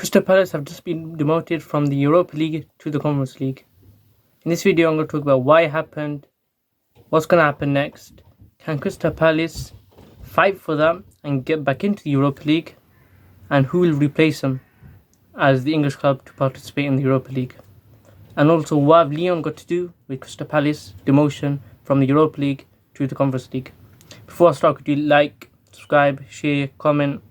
Crystal Palace have just been demoted from the Europa League to the Conference League. In this video, I'm going to talk about why it happened, what's going to happen next, can Crystal Palace fight for that and get back into the Europa League, and who will replace them as the English club to participate in the Europa League. And also, what have Lyon got to do with Crystal Palace demotion from the Europa League to the Conference League. Before I start, could you like, subscribe, share, comment,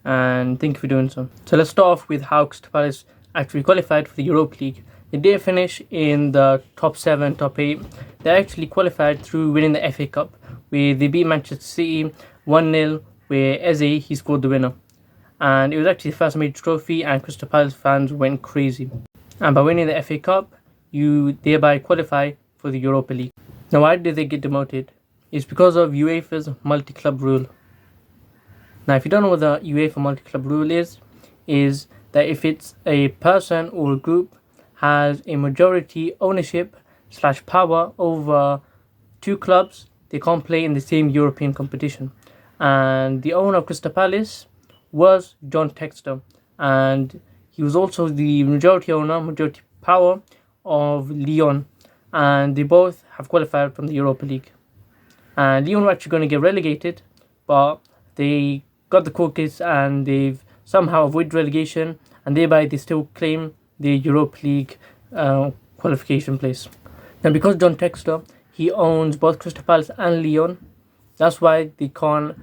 and thank you for doing so. So let's start off with how Crystal Palace actually qualified for the Europa League. They didn't finish in the top 7, top 8. They actually qualified through winning the FA Cup, where they beat Manchester City 1-0, where Eze, he scored the winner. And it was actually the first major trophy, and Crystal Palace fans went crazy. And by winning the FA Cup, you thereby qualify for the Europa League. Now, why did they get demoted? It's because of UEFA's multi-club rule. Now, if you don't know what the UEFA multi-club rule is that if it's a person or a group has a majority ownership / power over 2 clubs, they can't play in the same European competition. And the owner of Crystal Palace was John Textor, and he was also the majority owner, majority power of Lyon, and they both have qualified from the Europa League. And Lyon were actually going to get relegated, but they got the court case and they've somehow avoided relegation, and thereby they still claim the Europa League qualification place. Now, because John Textor, he owns both Crystal Palace and Lyon, that's why they can't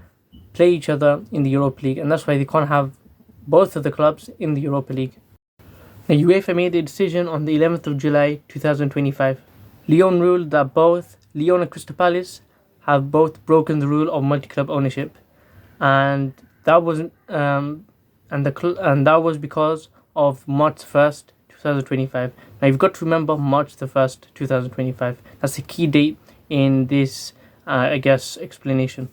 play each other in the Europa League, and that's why they can't have both of the clubs in the Europa League. Now, UEFA made a decision on the 11th of July 2025. Lyon ruled that both Lyon and Crystal Palace have both broken the rule of multi-club ownership, and that was that was because of March 1st, 2025. Now, you've got to remember March the 1st, 2025. That's the key date in this, explanation.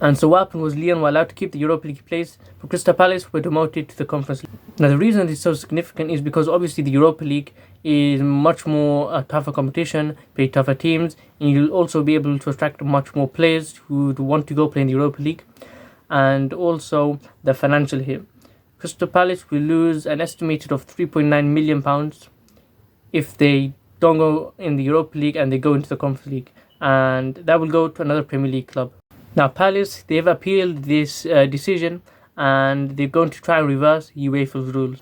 And so what happened was Lyon were allowed to keep the Europa League place, but Crystal Palace were demoted to the Conference League. Now, the reason it's so significant is because obviously the Europa League is much more tougher competition, very tougher teams, and you'll also be able to attract much more players who would want to go play in the Europa League. And also the financial hit. Crystal Palace will lose an estimated of £3.9 million if they don't go in the Europa League and they go into the Conference League, and that will go to another Premier League club. Now, Palace, they've appealed this decision, and they're going to try and reverse UEFA's rules.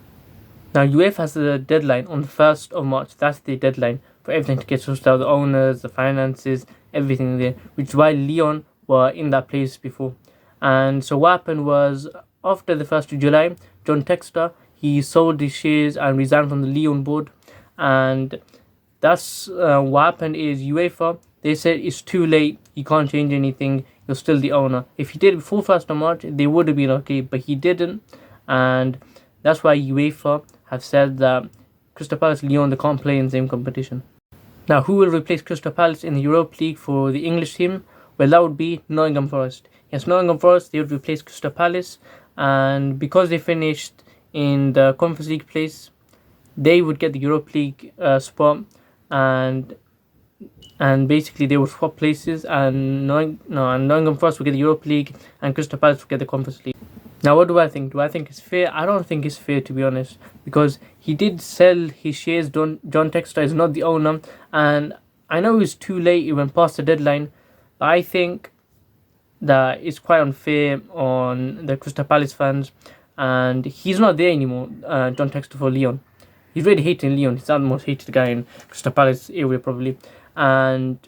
Now, UEFA has a deadline on the 1st of March. That's the deadline for everything to get sorted out, the owners, the finances, everything there, which is why Lyon were in that place before. And so what happened was, after the 1st of July, John Textor, he sold his shares and resigned from the Lyon board. And that's what happened is UEFA, they said it's too late, you can't change anything, you're still the owner. If he did it before 1st of March, they would have been okay, but he didn't. And that's why UEFA have said that Crystal Palace and Lyon, they can't play in the same competition. Now, who will replace Crystal Palace in the Europa League for the English team? Well, that would be Nottingham Forest. Yes, Nottingham Forest, they would replace Crystal Palace, and because they finished in the Conference League place, they would get the Europa League spot, and basically they would swap places, and Nottingham Forest would get the Europa League, and Crystal Palace would get the Conference League. Now, what do I think? Do I think it's fair? I don't think it's fair, to be honest, because he did sell his shares. John Textor is not the owner, and I know it's too late, it went past the deadline, but I think that it's quite unfair on the Crystal Palace fans, and he's not there anymore, John Textor, for Lyon. He's really hating Lyon. He's the most hated guy in Crystal Palace area, probably. And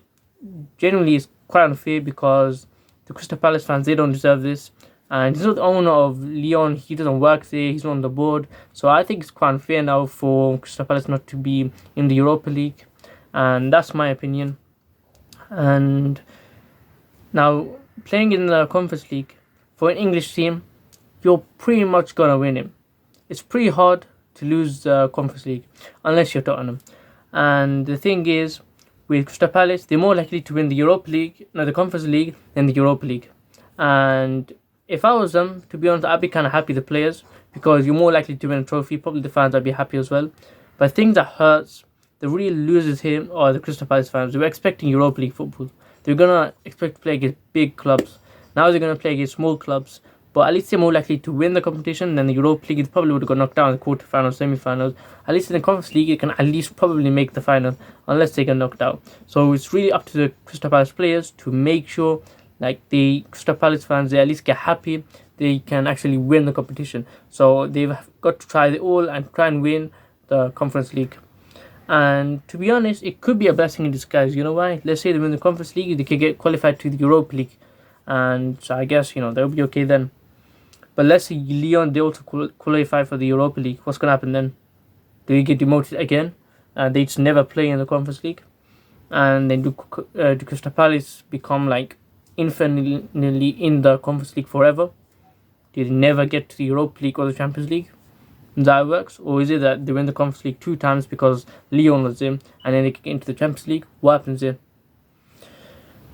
generally, it's quite unfair because the Crystal Palace fans, they don't deserve this. And he's not the owner of Lyon. He doesn't work there. He's not on the board. So I think it's quite unfair now for Crystal Palace not to be in the Europa League. And that's my opinion. And now, playing in the Conference League for an English team, you're pretty much going to win it. It's pretty hard to lose the Conference League unless you're Tottenham. And the thing is, with Crystal Palace, they're more likely to win the the Conference League than the Europa League. And if I was them, to be honest, I'd be kind of happy, the players, because you're more likely to win a trophy. Probably the fans, I'd be happy as well. But the thing that hurts, the real losers here are the Crystal Palace fans. They were expecting Europa League football. They're going to expect to play against big clubs. Now they're going to play against small clubs but at least they're more likely to win the competition than the Europa League. They probably would have got knocked out in the quarterfinals, semi-finals. At least in the Conference League, it can at least probably make the final, unless they get knocked out. So it's really up to the Crystal Palace players to make sure, like, the Crystal Palace fans, they at least get happy they can actually win the competition. So they've got to try it all and try and win the Conference League. And to be honest, it could be a blessing in disguise. You know why? Let's say they win the Conference League, they could get qualified to the Europa League, and so I guess, they'll be okay then. But let's say Lyon, they also qualify for the Europa League. What's going to happen then? Do they get demoted again? They just never play in the Conference League? And then do Crystal Palace become like infinitely in the Conference League forever? Do they never get to the Europa League or the Champions League? Is that how it works? Or is it that they win the Conference League 2 times because Lyon was in, and then they can get into the Champions League? What happens here?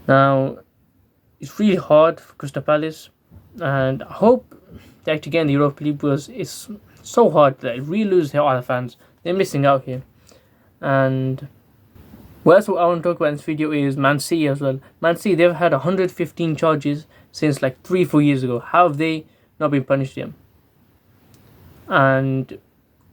Now, it's really hard for Crystal Palace, and I hope they actually get in the Europa League, because it's so hard that it really loses their other fans. They're missing out here. And what else I want to talk about in this video is Man City as well. Man City, they've had 115 charges since like 3-4 years ago. How have they not been punished yet? And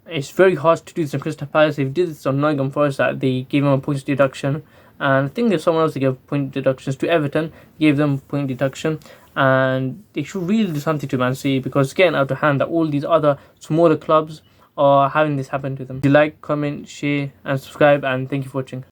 it's very hard to do this in Crystal Palace. They did this on Nottingham Forest, that they gave them a points deduction. And I think there's someone else that gave point deductions to Everton, gave them point deduction. And they should really do something to Man City, because it's getting out of hand that all these other smaller clubs are having this happen to them. If you like, comment, share and subscribe, and thank you for watching.